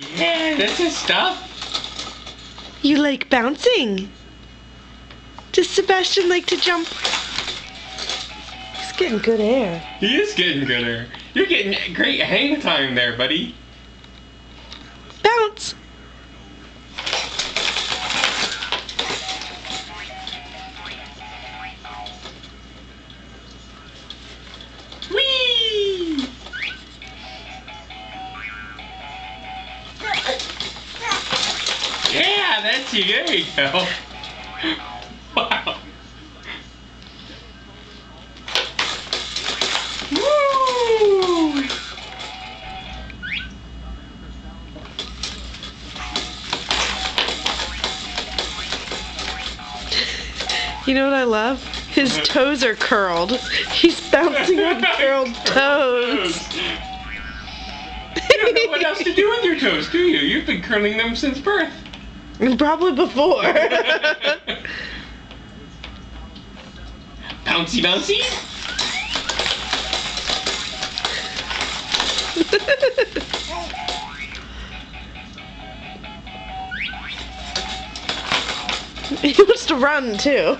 Yeah, that's his stuff. You like bouncing? Does Sebastian like to jump? He's getting good air. He is getting good air. You're getting great hang time there, buddy. Bounce! Whee! Yeah, that's you. There you go. Wow. Woo! You know what I love? His toes are curled. He's bouncing on curled toes. You don't know what else to do with your toes, do you? You've been curling them since birth. Probably before. Bouncy, bouncy. He wants to run too.